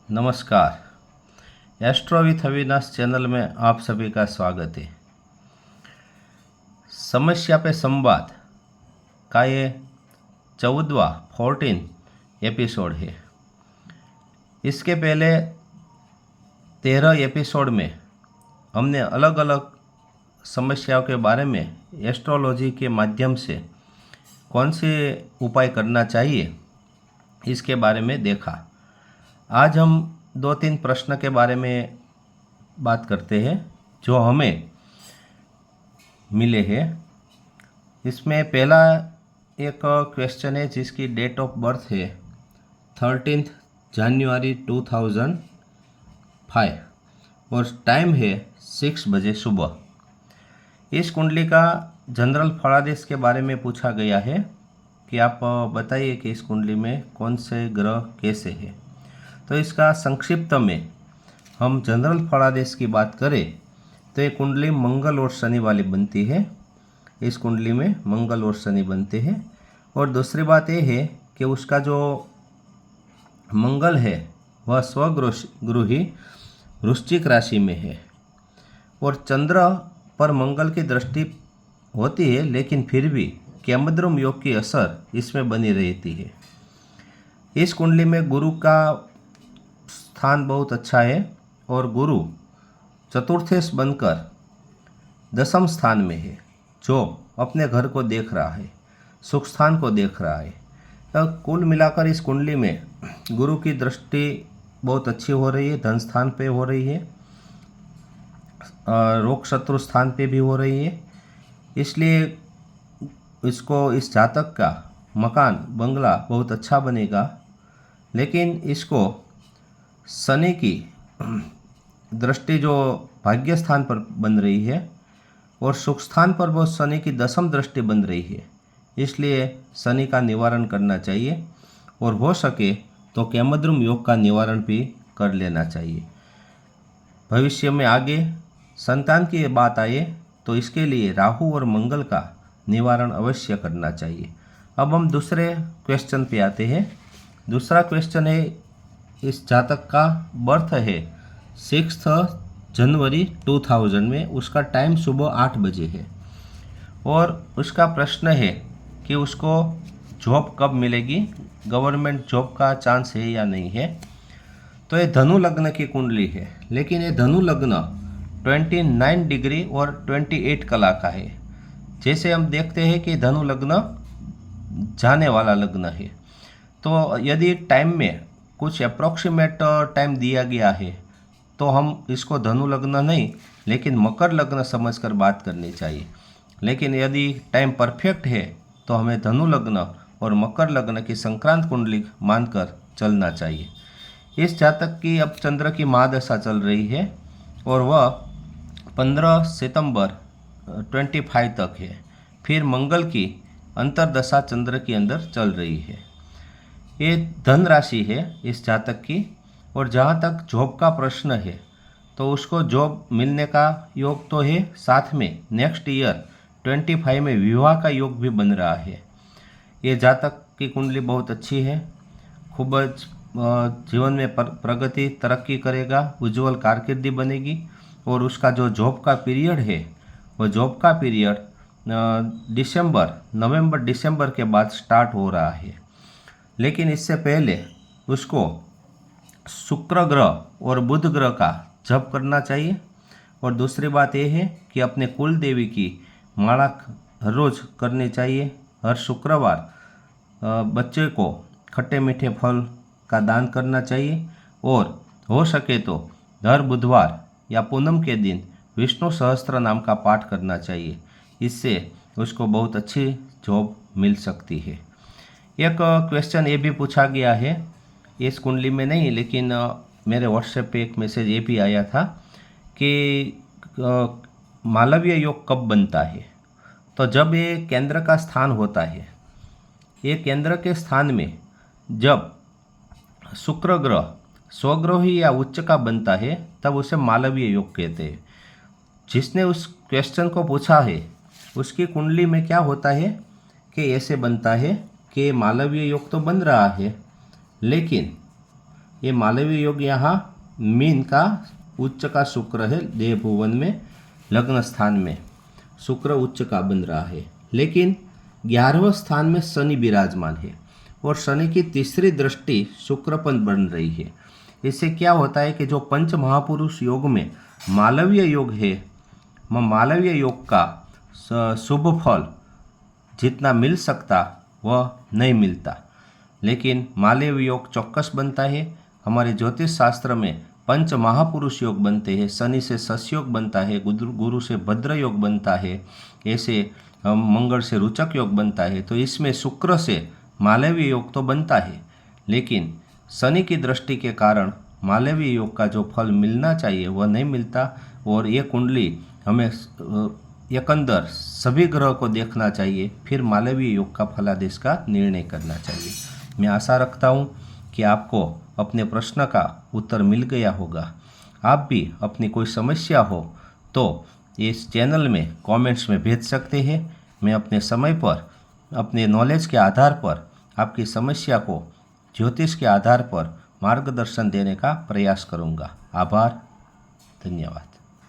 नमस्कार। Astro with Avinash channel में आप सभी का स्वागत है। समस्या पे संवाद का ये 14 एपिसोड है। इसके पहले 13 एपिसोड में हमने अलग अलग समस्याओं के बारे में एस्ट्रोलॉजी के माध्यम से कौन से उपाय करना चाहिए इसके बारे में देखा। आज हम 2-3 प्रश्न के बारे में बात करते हैं जो हमें मिले हैं। इसमें पहला एक क्वेश्चन है जिसकी डेट ऑफ बर्थ है 13 जनवरी 2005 और टाइम है 6 बजे सुबह। इस कुंडली का जनरल फलादेश के बारे में पूछा गया है कि आप बताइए कि इस कुंडली में कौन से ग्रह कैसे हैं। तो इसका संक्षिप्त में हम जनरल फलादेश की बात करें तो ये कुंडली मंगल और शनि वाली बनती है। इस कुंडली में मंगल और शनि बनते हैं। और दूसरी बात ये है कि उसका जो मंगल है वह स्वगृही वृश्चिक राशि में है और चंद्र पर मंगल की दृष्टि होती है, लेकिन फिर भी केमद्रुम योग की असर इसमें बनी रहती है। इस कुंडली में गुरु का स्थान बहुत अच्छा है और गुरु चतुर्थेश बनकर 10वें स्थान में है, जो अपने घर को देख रहा है, सुख स्थान को देख रहा है। तो कुल मिलाकर इस कुंडली में गुरु की दृष्टि बहुत अच्छी हो रही है, धन स्थान पे हो रही है, रोग शत्रु स्थान पे भी हो रही है। इसलिए इसको इस जातक का मकान बंगला बहुत अच्छा बनेगा। लेकिन इसको शनि की दृष्टि जो भाग्य स्थान पर बन रही है और सुख स्थान पर वो शनि की 10वीं दृष्टि बन रही है, इसलिए शनि का निवारण करना चाहिए और हो सके तो केमद्रुम योग का निवारण भी कर लेना चाहिए। भविष्य में आगे संतान की बात आए तो इसके लिए राहु और मंगल का निवारण अवश्य करना चाहिए। अब हम दूसरे क्वेश्चन पे आते हैं। दूसरा क्वेश्चन है, इस जातक का बर्थ है 6 जनवरी 2000 में, उसका टाइम सुबह 8 बजे है और उसका प्रश्न है कि उसको जॉब कब मिलेगी, गवर्नमेंट जॉब का चांस है या नहीं है। तो ये धनु लग्न की कुंडली है, लेकिन ये धनु लग्न 29 डिग्री और 28 कला का है। जैसे हम देखते हैं कि धनु लग्न जाने वाला लग्न है, तो यदि टाइम में कुछ अप्रॉक्सीमेट टाइम दिया गया है तो हम इसको धनु लग्न नहीं लेकिन मकर लग्न समझकर बात करनी चाहिए। लेकिन यदि टाइम परफेक्ट है तो हमें धनु लग्न और मकर लग्न की संक्रांत कुंडली मानकर चलना चाहिए। इस जातक की अब चंद्र की महादशा चल रही है और वह 15 सितंबर 25 तक है। फिर मंगल की अंतरदशा चंद्र के अंदर चल रही है। ये धन राशि है इस जातक की। और जहाँ तक जॉब का प्रश्न है तो उसको जॉब मिलने का योग तो है, साथ में नेक्स्ट ईयर 25 में विवाह का योग भी बन रहा है। ये जातक की कुंडली बहुत अच्छी है, खूब जीवन में प्रगति तरक्की करेगा, उज्जवल कारकिर्दी बनेगी और उसका जो जॉब का पीरियड है वो जॉब का पीरियड नवंबर दिसंबर के बाद स्टार्ट हो रहा है। लेकिन इससे पहले उसको शुक्र ग्रह और बुध ग्रह का जप करना चाहिए। और दूसरी बात यह है कि अपने कुल देवी की माला हर रोज़ करनी चाहिए। हर शुक्रवार बच्चे को खट्टे मीठे फल का दान करना चाहिए और हो सके तो हर बुधवार या पूनम के दिन विष्णु सहस्त्र नाम का पाठ करना चाहिए। इससे उसको बहुत अच्छी जॉब मिल सकती है। एक क्वेश्चन ये भी पूछा गया है, इस कुंडली में नहीं लेकिन मेरे व्हाट्सएप पे एक मैसेज ये भी आया था कि मालवीय योग कब बनता है। तो जब ये केंद्र का स्थान होता है, ये केंद्र के स्थान में जब शुक्र ग्रह स्वग्रही या उच्च का बनता है तब उसे मालवीय योग कहते हैं। जिसने उस क्वेश्चन को पूछा है उसकी कुंडली में क्या होता है कि ऐसे बनता है कि मालवीय योग तो बन रहा है, लेकिन ये मालवीय योग यहाँ मीन का उच्च का शुक्र है, देह भुवन में लग्न स्थान में शुक्र उच्च का बन रहा है, लेकिन 11वें स्थान में शनि विराजमान है और शनि की तीसरी दृष्टि शुक्र पर बन रही है। इससे क्या होता है कि जो पंच महापुरुष योग में मालवीय योग है, मालवीय योग का शुभ फल जितना मिल सकता वह नहीं मिलता, लेकिन मालवीय योग चौक्कस बनता है। हमारे ज्योतिष शास्त्र में पंच महापुरुष योग बनते हैं, शनि से शश योग बनता है, गुरु से भद्र योग बनता है, ऐसे मंगल से रुचक योग बनता है। तो इसमें शुक्र से मालवीय योग तो बनता है, लेकिन शनि की दृष्टि के कारण मालवीय योग का जो फल मिलना चाहिए वह नहीं मिलता। और ये कुंडली हमें एकंदर सभी ग्रह को देखना चाहिए, फिर मालवीय योग का फलादेश का निर्णय करना चाहिए। मैं आशा रखता हूँ कि आपको अपने प्रश्न का उत्तर मिल गया होगा। आप भी अपनी कोई समस्या हो तो इस चैनल में कमेंट्स में भेज सकते हैं। मैं अपने समय पर, अपने नॉलेज के आधार पर आपकी समस्या को ज्योतिष के आधार पर मार्गदर्शन देने का प्रयास करूंगा। आभार, धन्यवाद।